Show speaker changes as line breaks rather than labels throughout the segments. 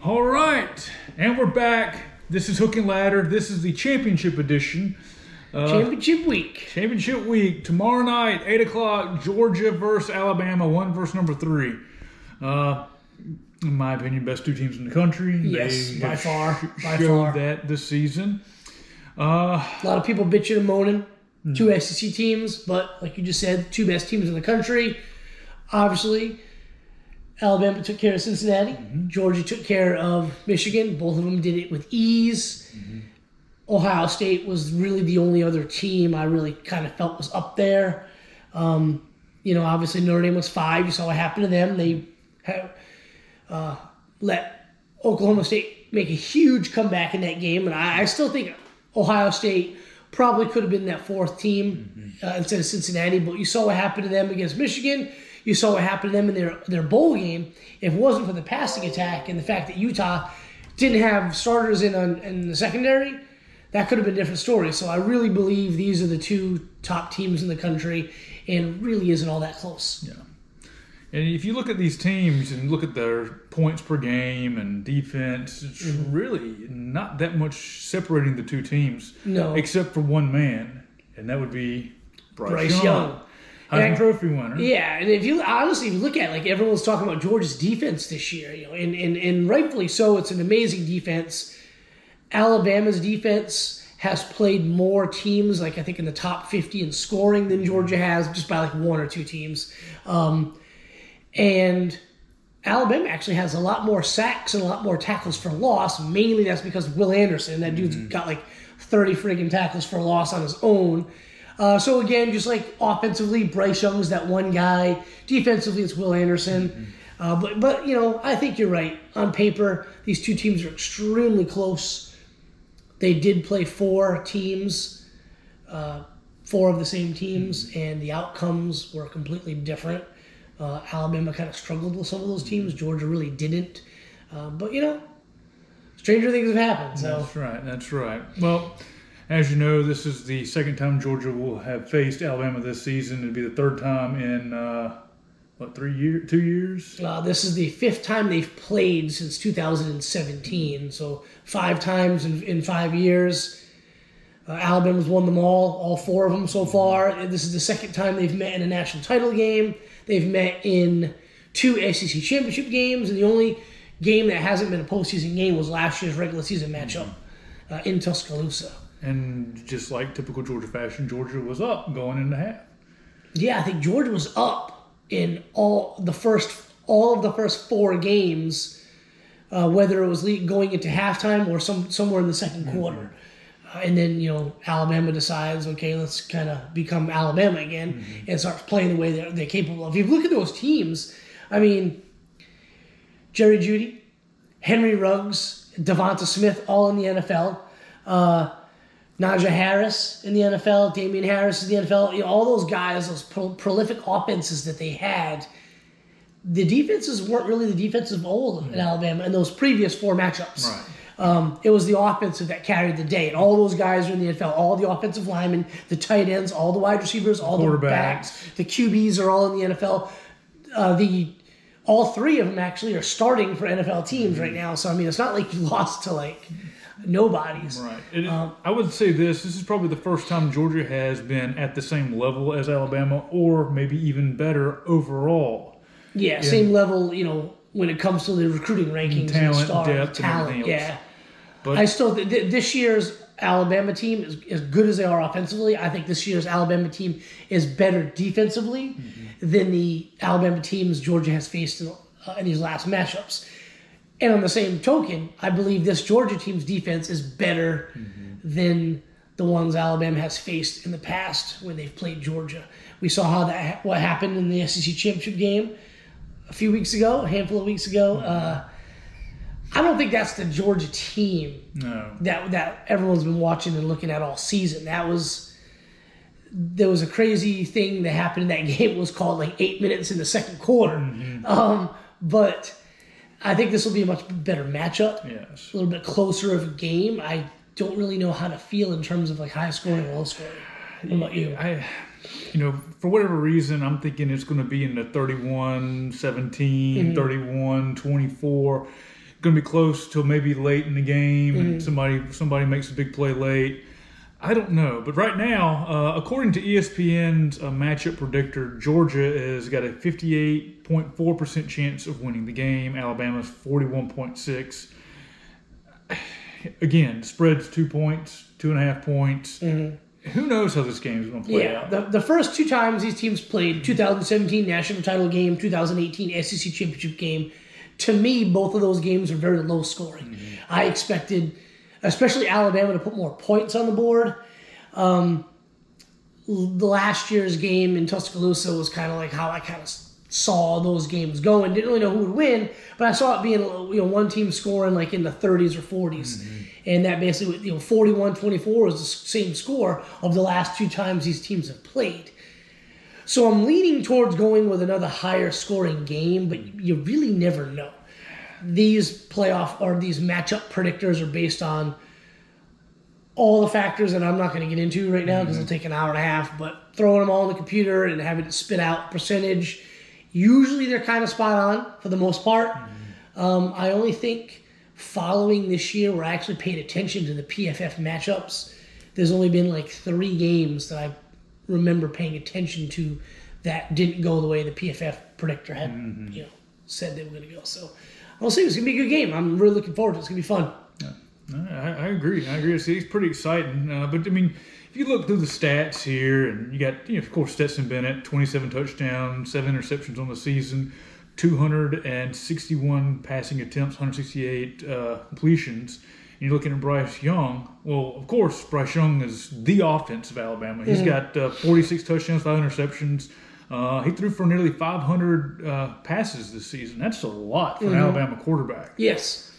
All right, and we're back. This is Hook and Ladder. This is the championship edition.
Championship week.
Championship week. Tomorrow night, 8 o'clock, Georgia versus Alabama, 1 versus number 3. In my opinion, best 2 teams in the country.
Yes,
they
by far.
showed that this season.
A lot of people bitching and moaning. 2 SEC teams, but like you just said, 2 best teams in the country. Obviously, Alabama took care of Cincinnati.
Mm-hmm.
Georgia took care of Michigan. Both of them did it with ease. Mm-hmm. Ohio State was really the only other team I really kind of felt was up there. Obviously Notre Dame was 5. You saw what happened to them. They let Oklahoma State make a huge comeback in that game. And I still think Ohio State probably could have been that 4th team instead of Cincinnati. But you saw what happened to them against Michigan. You saw what happened to them in their bowl game. If it wasn't for the passing attack and the fact that Utah didn't have starters in the secondary, that could have been a different story. So I really believe these are the 2 top teams in the country, and really isn't all that close.
Yeah. And if you look at these teams and look at their points per game and defense, it's really not that much separating the 2 teams.
No.
Except for one man, and that would be Bryce
Young.
Heisman Trophy winner.
Yeah, and if you look at it, everyone's talking about Georgia's defense this year, and rightfully so. It's an amazing defense. Alabama's defense has played more teams, I think in the top 50 in scoring than Georgia has, just by 1 or 2 teams. And Alabama actually has a lot more sacks and a lot more tackles for loss. Mainly that's because of Will Anderson. That dude's got 30 friggin' tackles for loss on his own. So again, just offensively, Bryce Young is that one guy. Defensively, it's Will Anderson. But I think you're right. On paper, these 2 teams are extremely close. They did play 4 teams, 4 of the same teams, and the outcomes were completely different. Alabama kind of struggled with some of those teams. Georgia really didn't. But stranger things have happened. So.
That's right. Well, as you know, this is the 2nd time Georgia will have faced Alabama this season. It'll be the 3rd time in, 2 years?
This is the 5th time they've played since 2017. So 5 times in 5 years. Alabama's won them all 4 of them so far. And this is the 2nd time they've met in a national title game. They've met in 2 SEC championship games. And the only game that hasn't been a postseason game was last year's regular season matchup in Tuscaloosa.
And just like typical Georgia fashion, Georgia was up going into half.
Yeah, I think Georgia was up in all of the first 4 games, whether it was going into halftime or somewhere in the second quarter. And then, Alabama decides, okay, let's kind of become Alabama again and starts playing the way they're capable of. If you look at those teams, Jerry Jeudy, Henry Ruggs, Devonta Smith, all in the NFL. Najee Harris in the NFL, Damian Harris in the NFL, all those guys, those prolific offenses that they had, the defenses weren't really the defense of old in Alabama in those previous 4 matchups.
Right.
It was the offensive that carried the day, and all those guys are in the NFL, all the offensive linemen, the tight ends, all the wide receivers, all the backs, the QBs are all in the NFL. All 3 of them actually are starting for NFL teams right now, so it's not like you lost to nobodies.
Right. I would say this is probably the first time Georgia has been at the same level as Alabama, or maybe even better overall.
Yeah, same level, when it comes to the recruiting rankings.
Talent,
and
depth, and everything else.
Yeah.
But
I still this year's Alabama team is as good as they are offensively. I think this year's Alabama team is better defensively than the Alabama teams Georgia has faced in these last matchups. And on the same token, I believe this Georgia team's defense is better than the ones Alabama has faced in the past when they've played Georgia. We saw what happened in the SEC championship game a handful of weeks ago. I don't think that's the Georgia team that everyone's been watching and looking at all season. There was a crazy thing that happened in that game. It was called 8 minutes in the second quarter. But I think this will be a much better matchup.
Yes.
A little bit closer of a game. I don't really know how to feel in terms of high scoring or low scoring. What about you?
For whatever reason, I'm thinking it's going to be in the 31-17, 31-24. going to be close till maybe late in the game, and somebody makes a big play late. I don't know, but right now, according to ESPN's matchup predictor, Georgia has got a 58.4% chance of winning the game. Alabama's 41.6%. Again, spread's 2 points, 2.5 points. Who knows how this game is going to play out?
The first two times these teams played, 2017 national title game, 2018 SEC championship game, to me, both of those games are very low scoring. I expected, especially Alabama, to put more points on the board. The last year's game in Tuscaloosa was kind of like how I kind of saw those games going. Didn't really know who would win, but I saw it being one team scoring like in the 30s or 40s. And that basically, 41-24 was the same score of the last two times these teams have played. So I'm leaning towards going with another higher scoring game, but you really never know. These playoff or these matchup predictors are based on all the factors that I'm not going to get into right now because it'll take an hour and a half, but throwing them all in the computer and having it spit out percentage, usually they're kind of spot on for the most part. I only think following this year where I actually paid attention to the PFF matchups, there's only been like 3 games that I remember paying attention to that didn't go the way the PFF predictor had said they were going to go. So we'll see. It's going to be a good game. I'm really looking forward to it. It's going to be fun.
I agree. It's pretty exciting. But, I mean, if you look through the stats here, and you got, of course, Stetson Bennett, 27 touchdowns, 7 interceptions on the season, 261 passing attempts, 168 completions. And you're looking at Bryce Young. Well, of course, Bryce Young is the offense of Alabama. He's got 46 touchdowns, 5 interceptions. He threw for nearly 500 passes this season. That's a lot for an Alabama quarterback.
Yes.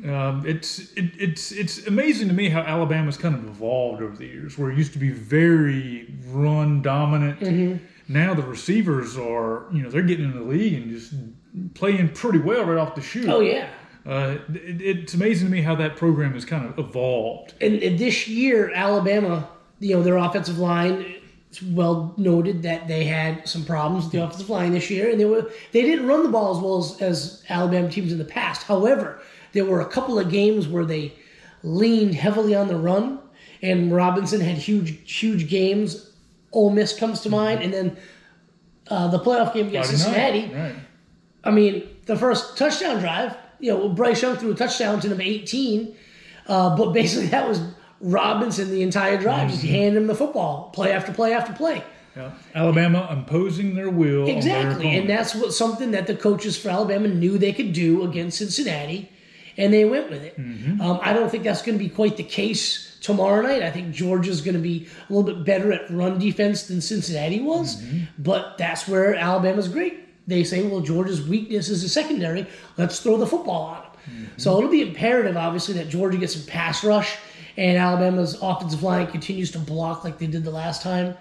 It's amazing to me how Alabama's kind of evolved over the years, where it used to be very run dominant. Now the receivers are, they're getting in the league and just playing pretty well right off the shoot.
Oh, yeah.
It's amazing to me how that program has kind of evolved.
And this year, Alabama, their offensive line, it's well noted that they had some problems with the offensive line this year, and they didn't run the ball as well as Alabama teams in the past. However, there were a couple of games where they leaned heavily on the run, and Robinson had huge games. Ole Miss comes to mind, and then the playoff game against Cincinnati.
Right.
I mean, the first touchdown drive, Bryce Young threw a touchdown to number 18, but basically that was Robinson the entire drive, just hand him the football, play after play after play.
Yeah. Alabama imposing their will.
Exactly, and that's something that the coaches for Alabama knew they could do against Cincinnati, and they went with it. I don't think that's going to be quite the case tomorrow night. I think Georgia's going to be a little bit better at run defense than Cincinnati was, but that's where Alabama's great. They say, well, Georgia's weakness is the secondary. Let's throw the football on them. So it'll be imperative, obviously, that Georgia gets some pass rush and Alabama's offensive line continues to block like they did the last time.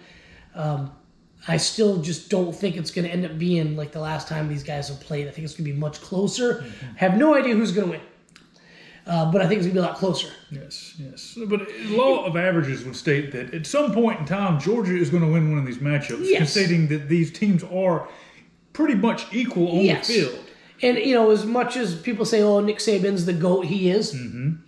I still just don't think it's going to end up being like the last time these guys have played. I think it's going to be much closer. Have no idea who's going to win. But I think it's going to be a lot closer.
Yes. But law of averages would state that at some point in time, Georgia is going to win one of these matchups, conceding that these teams are pretty much equal on the field.
And, as much as people say, oh, Nick Saban's the GOAT, he is.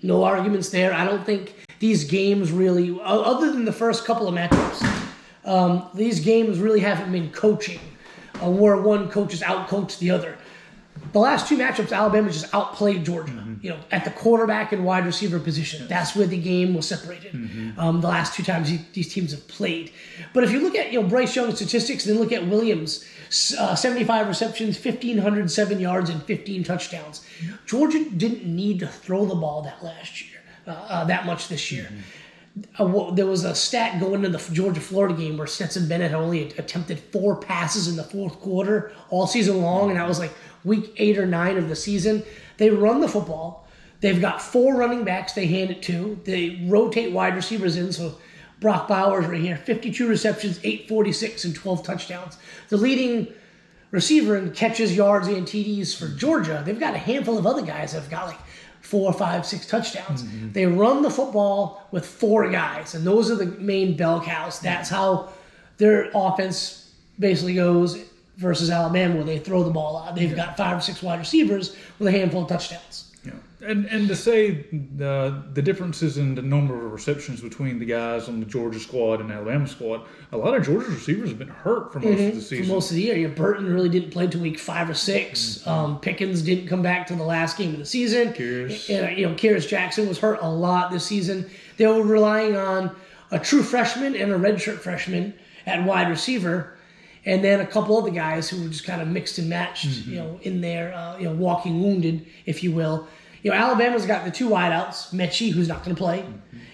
No arguments there. I don't think these games really, other than the first couple of matchups, these games really haven't been coaching, where one coach has outcoached the other. The last two matchups, Alabama just outplayed Georgia, at the quarterback and wide receiver position. That's where the game was separated. The last two times these teams have played. But if you look at Bryce Young's statistics, then look at Williams, 75 receptions, 1,507 yards, and 15 touchdowns. Georgia didn't need to throw the ball that much this year. There was a stat going into the Georgia-Florida game where Stetson Bennett had only attempted 4 passes in the fourth quarter all season long, and that was like week 8 or 9 of the season. They run the football. They've got 4 running backs they hand it to. They rotate wide receivers in, so Brock Bowers right here, 52 receptions, 846, and 12 touchdowns. The leading receiver in catches, yards, and TDs for Georgia, they've got a handful of other guys that have got like 4, 5, 6 touchdowns. They run the football with 4 guys, and those are the main bell cows. That's how their offense basically goes versus Alabama, where they throw the ball out. They've got 5 or 6 wide receivers with a handful of touchdowns.
Yeah. And to say the differences in the number of receptions between the guys on the Georgia squad and Alabama squad, a lot of Georgia's receivers have been hurt for most of the season.
For most of the year. Burton really didn't play until week 5 or 6. Pickens didn't come back till the last game of the season. Kyrus Jackson was hurt a lot this season. They were relying on a true freshman and a redshirt freshman at wide receiver, and then a couple other guys who were just kind of mixed and matched, in there, walking wounded, if you will. Alabama's got the 2 wideouts, Mechie, who's not going to play,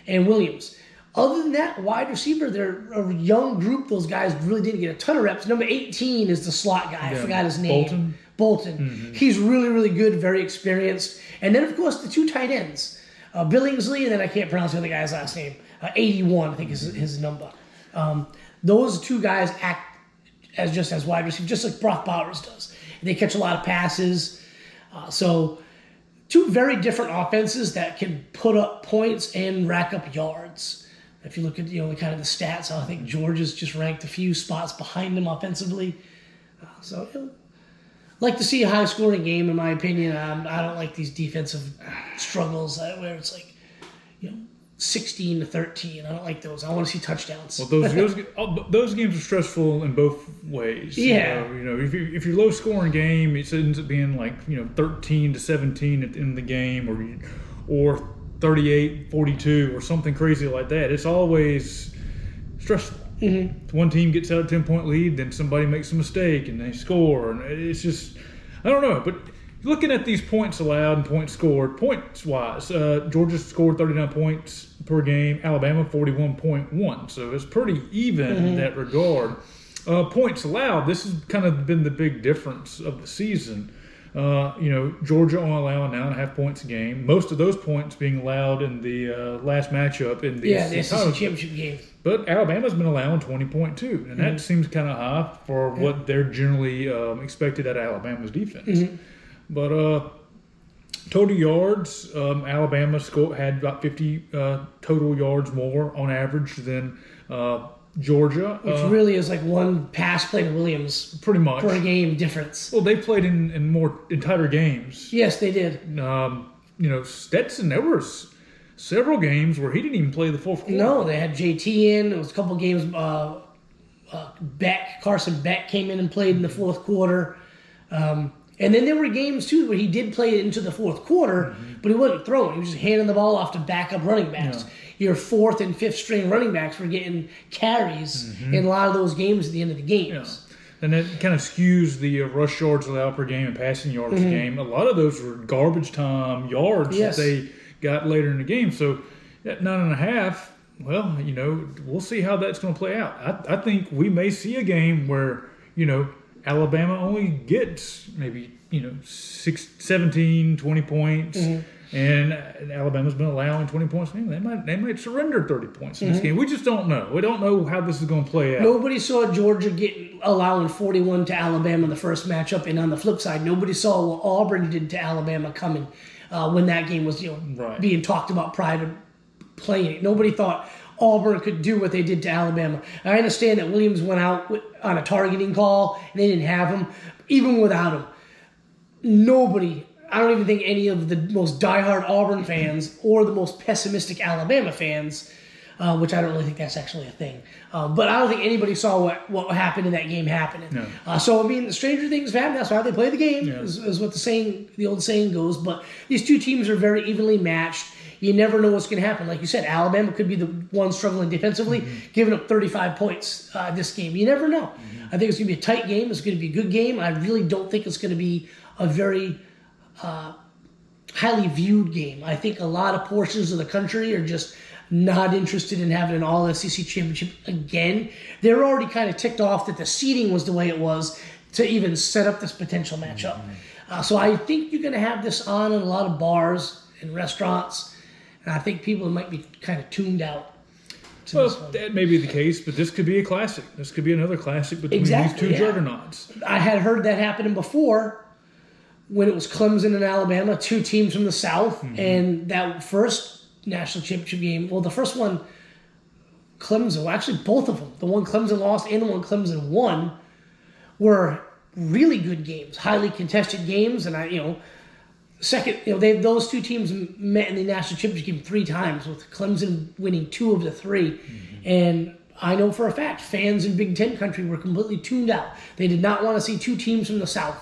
and Williams. Other than that, wide receiver, they're a young group. Those guys really didn't get a ton of reps. Number 18 is the slot guy. I forgot his name. Bolton. He's really, really good, very experienced. And then, of course, the 2 tight ends, Billingsley, and then I can't pronounce the other guy's last name. 81, I think, is his number. Those 2 guys act as wide receivers, just like Brock Bowers does. And they catch a lot of passes. So 2 very different offenses that can put up points and rack up yards. If you look at the kind of the stats, I think Georgia's just ranked a few spots behind them offensively. Like to see a high-scoring game, in my opinion. I don't like these defensive struggles where it's like, 16-13. I don't like those. I want to see touchdowns.
Well, those games are stressful in both ways.
Yeah.
If you're low-scoring game, it ends up being like 13-17 at the end of the game, or 38-42, or something crazy like that. It's always stressful. One team gets out a 10-point lead, then somebody makes a mistake and they score, and it's just, I don't know. But looking at these points allowed and points scored, points-wise, Georgia scored 39 points per game, Alabama 41.1. So it's pretty even in that regard. Points allowed, this has kind of been the big difference of the season. Georgia only allowing 9.5 points a game. Most of those points being allowed in the last matchup in the
SEC championship game.
But Alabama's been allowing 20.2, and that seems kind of high for what they're generally expected out of Alabama's defense. But total yards, Alabama had about 50 total yards more on average than Georgia.
Which really is like one pass play to Williams.
Pretty much.
Per game difference.
Well, they played in tighter games.
Yes, they did.
Stetson, there was several games where he didn't even play the fourth quarter.
No, they had JT in. It was a couple games. Carson Beck came in and played in the fourth quarter. And then there were games, too, where he did play into the fourth quarter, but he wasn't throwing. He was just handing the ball off to backup running backs. Yeah. Your 4th and 5th string running backs were getting carries in a lot of those games at the end of the games.
Yeah. And that kind of skews the rush yards allowed per game and passing yards per game. A lot of those were garbage time yards that they got later in the game. So at 9.5, well, we'll see how that's going to play out. I think we may see a game where, Alabama only gets maybe, 17, 20 points, and Alabama's been allowing 20 points a game. They might surrender 30 points in this game. We just don't know. We don't know how this is going to play out.
Nobody saw Georgia allowing 41 to Alabama in the first matchup, and on the flip side, nobody saw what Auburn did to Alabama coming when that game was being talked about prior to playing it. Nobody thought Auburn could do what they did to Alabama. I understand that Williams went out on a targeting call and they didn't have him. Even without him, I don't even think any of the most diehard Auburn fans or the most pessimistic Alabama fans, which I don't really think that's actually a thing, but I don't think anybody saw what happened in that game happening. No. So, stranger things have happened. That's how they play the game, is what the old saying goes. But these 2 teams are very evenly matched. You never know what's going to happen. Like you said, Alabama could be the one struggling defensively, giving up 35 points this game. You never know. I think it's going to be a tight game. It's going to be a good game. I really don't think it's going to be a very highly viewed game. I think a lot of portions of the country are just not interested in having an all-SEC championship again. They're already kind of ticked off that the seeding was the way it was to even set up this potential matchup. So I think you're going to have this on in a lot of bars and restaurants. And I think people might be kind of tuned out.
Well, that may be the case, but this could be a classic. This could be another classic between these 2 juggernauts.
I had heard that happening before when it was Clemson and Alabama, 2 teams from the South. And that first national championship game, well, the first one, Clemson, well, actually both of them, the one Clemson lost and the one Clemson won, were really good games, highly contested games. And second, those two teams met in the national championship game 3 times, with Clemson winning 2 of the 3. And I know for a fact fans in Big Ten country were completely tuned out. They did not want to see 2 teams from the South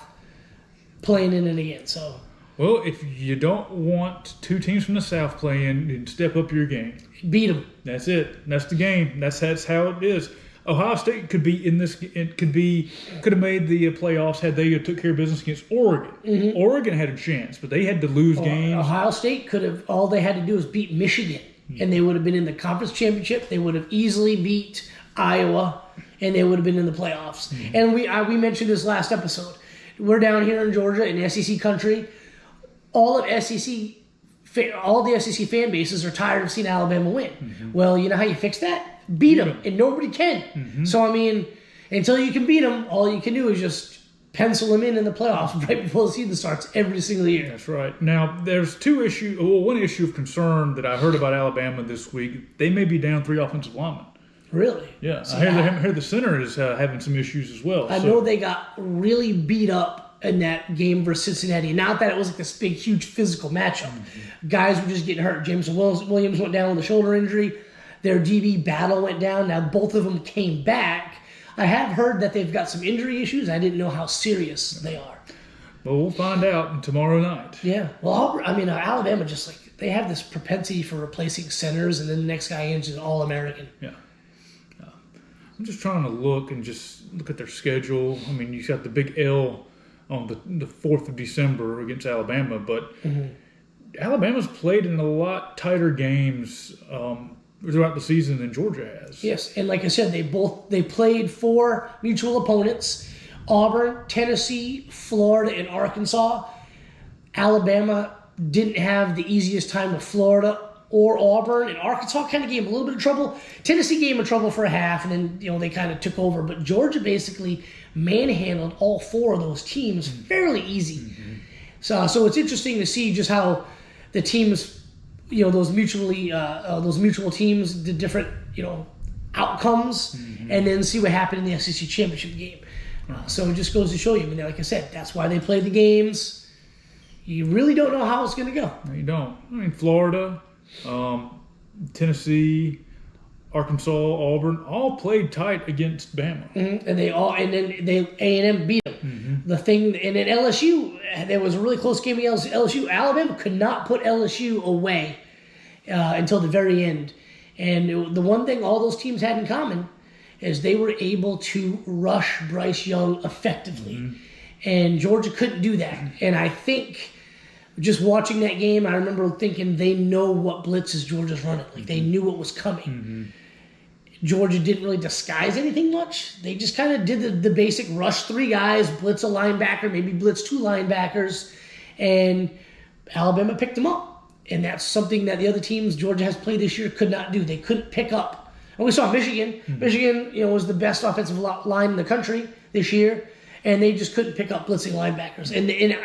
playing in it again. So,
well, if you don't want 2 teams from the South playing, then step up your game.
Beat them.
That's it. That's the game. That's how it is. Ohio State could be in this. It could have made the playoffs had they took care of business against Oregon. Oregon had a chance, but they had to lose games.
Ohio State could have. All they had to do was beat Michigan, and they would have been in the conference championship. They would have easily beat Iowa, and they would have been in the playoffs. And we mentioned this last episode. We're down here in Georgia in SEC country. All the SEC fan bases are tired of seeing Alabama win. Well, you know how you fix that? Beat them, and nobody can. So, I mean, until you can beat them, all you can do is just pencil them in the playoffs right before the season starts every single year.
That's right. Now, there's 2 issues. Well, one issue of concern that I heard about Alabama this week, they may be down 3 offensive linemen.
Really?
Yeah. I hear the center is having some issues as well.
I know they got really beat up in that game versus Cincinnati. Not that it was like this big, huge physical matchup. Guys were just getting hurt. Jameson Williams went down with a shoulder injury. Their DB battle went down. Now both of them came back. I have heard that they've got some injury issues. I didn't know how serious they are.
Well, we'll find out tomorrow night.
Yeah. Well, Alabama just they have this propensity for replacing centers, and then the next guy is an All-American.
Yeah. I'm just trying to look at their schedule. I mean, you got the big L on the 4th of December against Alabama, but Alabama's played in a lot tighter games throughout the season than Georgia has.
Yes, and like I said, they played 4 mutual opponents: Auburn, Tennessee, Florida, and Arkansas. Alabama didn't have the easiest time with Florida or Auburn, and Arkansas kind of gave them a little bit of trouble. Tennessee gave them trouble for a half, and then they kind of took over. But Georgia basically manhandled all 4 of those teams fairly easy. So it's interesting to see just how the teams. Those mutual teams did different, outcomes, and then see what happened in the SEC championship game. So it just goes to show you. I mean, like I said, that's why they play the games. You really don't know how it's going to go.
No, you don't. I mean, Florida, Tennessee, Arkansas, Auburn all played tight against Bama,
and then A&M beat them. The thing, and then LSU, there was a really close game against LSU. Alabama could not put LSU away until the very end. And the one thing all those teams had in common is they were able to rush Bryce Young effectively. And Georgia couldn't do that. And I think just watching that game, I remember thinking they know what blitzes Georgia's running. Like they knew what was coming. Georgia didn't really disguise anything much. They just kind of did the basic rush 3 guys, blitz a linebacker, maybe blitz 2 linebackers, and Alabama picked them up. And that's something that the other teams Georgia has played this year could not do. They couldn't pick up. And we saw Michigan. Michigan, was the best offensive line in the country this year, and they just couldn't pick up blitzing linebackers. And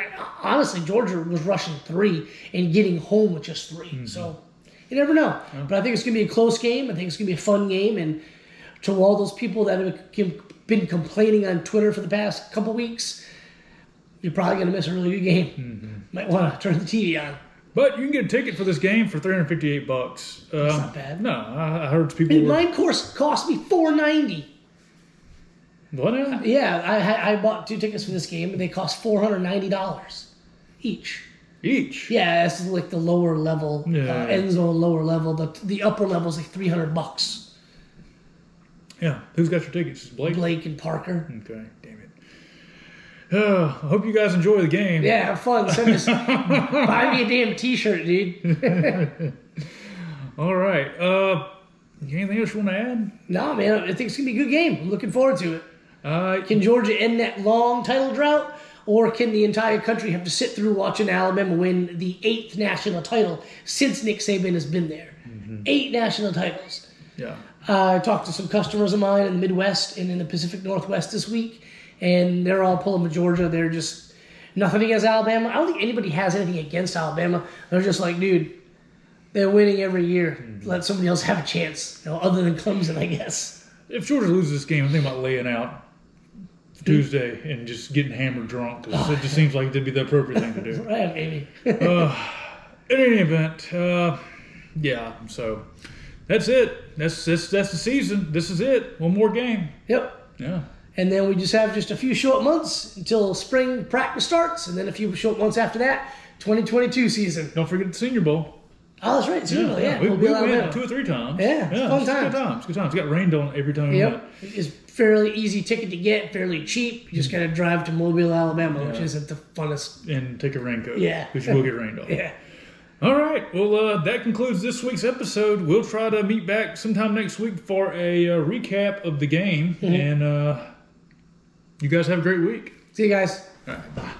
honestly, Georgia was rushing 3 and getting home with just 3. So you never know. But I think it's going to be a close game. I think it's going to be a fun game. And to all those people that have been complaining on Twitter for the past couple weeks, you're probably going to miss a really good game. Might want to turn the TV on.
But you can get a ticket for this game for $358.
That's not bad.
No, I heard people.
Mine cost me $490.
What now?
Yeah, I bought 2 tickets for this game, and they cost $490 each.
Each?
Yeah, that's like the lower level, end zone lower level. The upper level is like $300.
Yeah. Who's got your tickets?
Blake and Parker.
Okay, damn it. I hope you guys enjoy the game.
Yeah, have fun. Send us, buy me a damn T-shirt, dude.
All right. Anything else you want to add?
No, man. I think it's going to be a good game. I'm looking forward to it. Can Georgia end that long title drought? Or can the entire country have to sit through watching Alabama win the 8th national title since Nick Saban has been there? 8 national titles.
Yeah.
I talked to some customers of mine in the Midwest and in the Pacific Northwest this week, and they're all pulling for Georgia. They're just nothing against Alabama. I don't think anybody has anything against Alabama. They're just like, dude, they're winning every year. Let somebody else have a chance, other than Clemson, I guess.
If Georgia loses this game, I'm thinking about laying out Tuesday and just getting hammered drunk because it just seems like it'd be the appropriate thing to do.
Right, maybe.
In any event, yeah. So that's it. That's the season. This is it. One more game.
Yep.
Yeah.
And then we just have just a few short months until spring practice starts, and then a few short months after that, 2022 season.
Don't forget the Senior Bowl.
Oh, that's right. Senior Bowl, yeah.
We
We'll be
went
Alabama.
2 or 3 times.
Yeah, it's fun times.
Good times. It got rained on every time we went.
Yep. It's fairly easy ticket to get, fairly cheap. You just got to drive to Mobile, Alabama, which isn't the funnest.
And take a raincoat.
Yeah.
Because you will get rained on.
Yeah.
All right. Well, that concludes this week's episode. We'll try to meet back sometime next week for a recap of the game. And you guys have a great week.
See you guys.
All right. Bye.